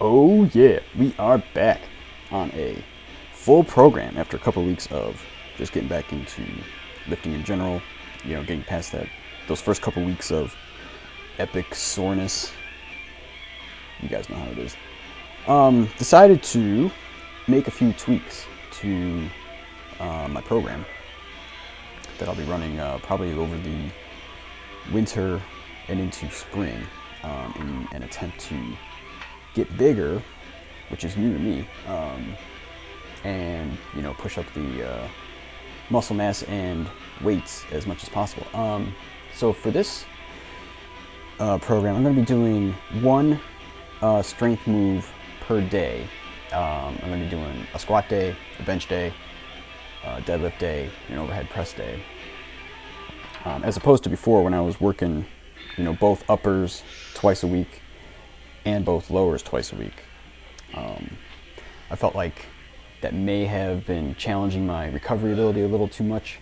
Oh yeah, we are back on a full program after a couple of weeks of just getting back into lifting in general. You know, getting past those first couple of weeks of epic soreness. You guys know how it is. Decided to make a few tweaks to my program that I'll be running probably over the winter and into spring in an attempt to get bigger, which is new to me, and push up the muscle mass and weights as much as possible. So for this program, I'm going to be doing one strength move per day. I'm going to be doing a squat day, a bench day, a deadlift day, an overhead press day, as opposed to before when I was working, both uppers twice a week and both lowers twice a week. I felt like that may have been challenging my recovery ability a little too much,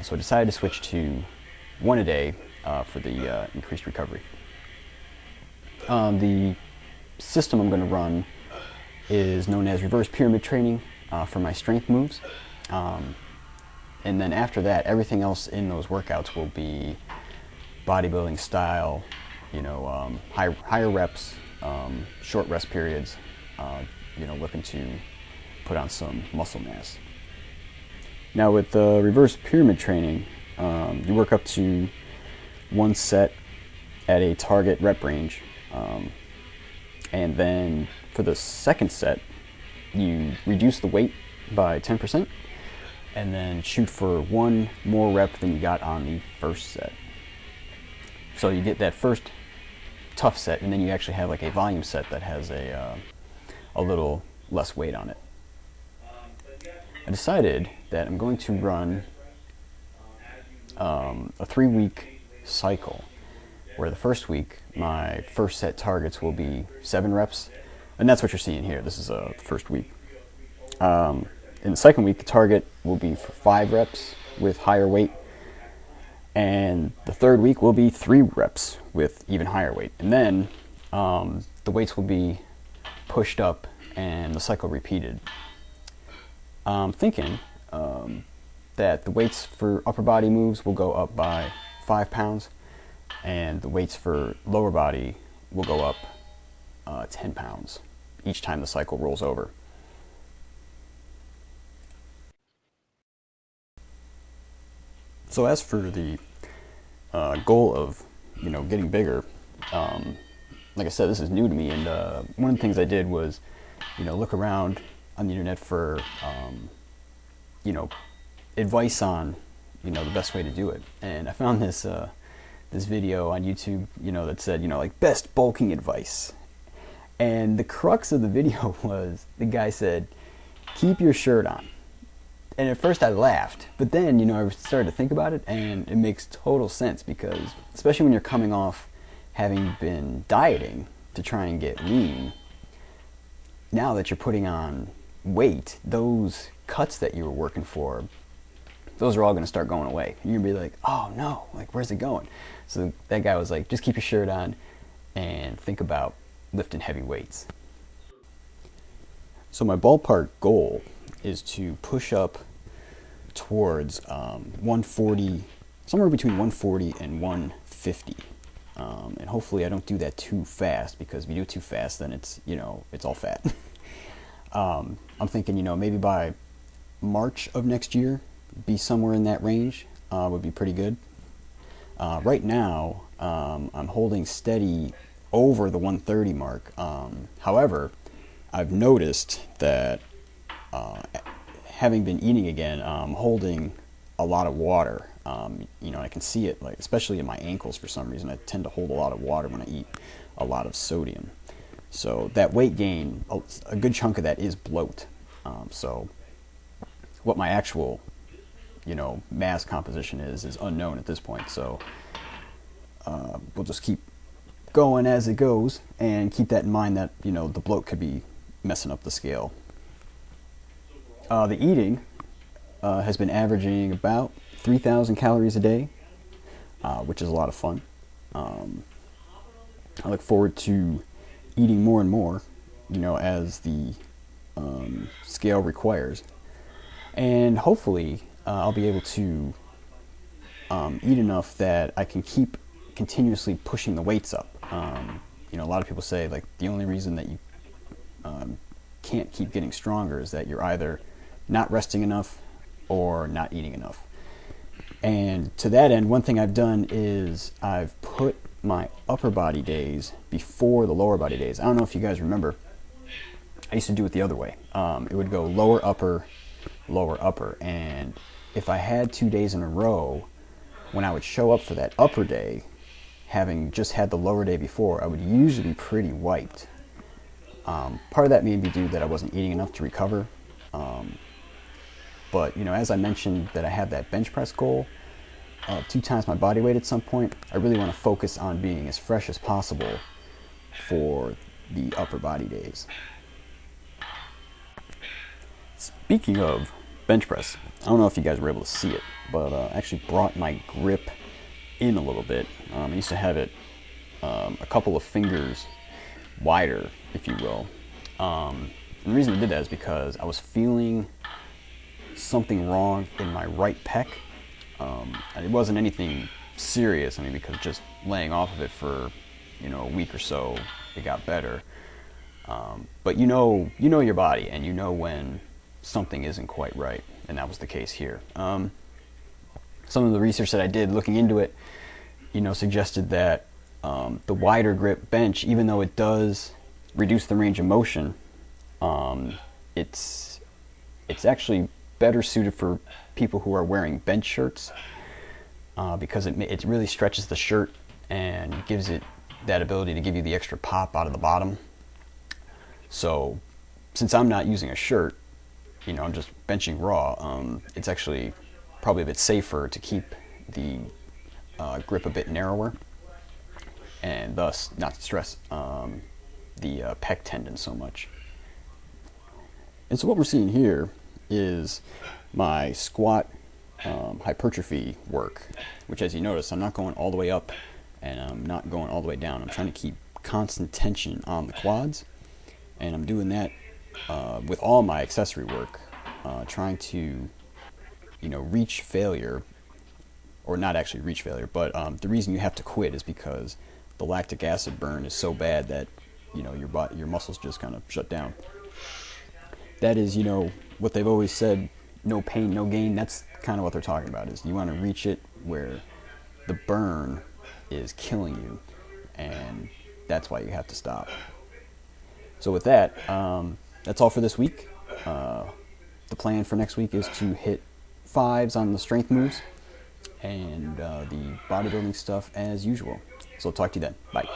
so I decided to switch to one a day for the increased recovery. The system I'm going to run is known as reverse pyramid training for my strength moves, and then after that, everything else in those workouts will be bodybuilding style, higher reps, short rest periods, looking to put on some muscle mass. Now with reverse pyramid training, you work up to one set at a target rep range, and then for the second set, you reduce the weight by 10%, and then shoot for one more rep than you got on the first set. So you get that first tough set, and then you actually have like a volume set that has a little less weight on it. I decided that I'm going to run a 3-week cycle, where the first week my first set targets will be 7 reps, and that's what you're seeing here. This is the first week. In the second week, the target will be for 5 reps with higher weight, and the third week will be 3 reps with even higher weight. And then the weights will be pushed up and the cycle repeated. I'm thinking that the weights for upper body moves will go up by 5 pounds, and the weights for lower body will go up 10 pounds each time the cycle rolls over. So as for the goal of getting bigger, like I said, this is new to me, and one of the things I did was look around on the internet for advice on the best way to do it, and I found this video on YouTube that said like best bulking advice, and the crux of the video was the guy said keep your shirt on. And at first I laughed, but then, I started to think about it, and it makes total sense, because especially when you're coming off having been dieting to try and get lean, now that you're putting on weight, those cuts that you were working for, those are all going to start going away. And you're going to be like, oh no, like where's it going? So that guy was like, just keep your shirt on and think about lifting heavy weights. So my ballpark goal is to push up towards 140, somewhere between 140 and 150, and hopefully I don't do that too fast, because if you do it too fast, then it's it's all fat. I'm thinking maybe by March of next year, be somewhere in that range would be pretty good. Right now, I'm holding steady over the 130 mark. However, I've noticed that having been eating again, holding a lot of water. I can see it, like especially in my ankles for some reason. I tend to hold a lot of water when I eat a lot of sodium. So that weight gain, a good chunk of that is bloat. So what my actual, mass composition is unknown at this point. So we'll just keep going as it goes, and keep that in mind that the bloat could be messing up the scale. The eating has been averaging about 3,000 calories a day, which is a lot of fun. I look forward to eating more and more as the scale requires. And hopefully I'll be able to eat enough that I can keep continuously pushing the weights up. A lot of people say like the only reason that you can't keep getting stronger is that you're either not resting enough or not eating enough. And to that end, one thing I've done is I've put my upper body days before the lower body days. I don't know if you guys remember, I used to do it the other way. It would go lower, upper, and if I had 2 days in a row, when I would show up for that upper day, having just had the lower day before, I would usually be pretty wiped. Part of that may be due that I wasn't eating enough to recover. But as I mentioned that I have that bench press goal of 2 times my body weight at some point, I really want to focus on being as fresh as possible for the upper body days. Speaking of bench press, I don't know if you guys were able to see it, but I actually brought my grip in a little bit. I used to have it a couple of fingers wider, if you will. And the reason I did that is because I was feeling something wrong in my right pec. And it wasn't anything serious, because just laying off of it for a week or so, it got better. But you know your body, and when something isn't quite right, and that was the case here. Some of the research that I did looking into it, suggested that the wider grip bench, even though it does reduce the range of motion, it's actually better suited for people who are wearing bench shirts, because it really stretches the shirt and gives it that ability to give you the extra pop out of the bottom. So since I'm not using a shirt, I'm just benching raw, it's actually probably a bit safer to keep the grip a bit narrower, and thus not to stress the pec tendon so much. And so what we're seeing here is my squat hypertrophy work, which, as you notice, I'm not going all the way up and I'm not going all the way down. I'm trying to keep constant tension on the quads, and I'm doing that with all my accessory work, trying to reach failure, or not actually reach failure, but the reason you have to quit is because the lactic acid burn is so bad that your muscles just kind of shut down. That is what they've always said, no pain, no gain. That's kind of what they're talking about, is you want to reach it where the burn is killing you, and that's why you have to stop. So with that, that's all for this week. The plan for next week is to hit 5s on the strength moves and the bodybuilding stuff as usual. So I'll talk to you then. Bye.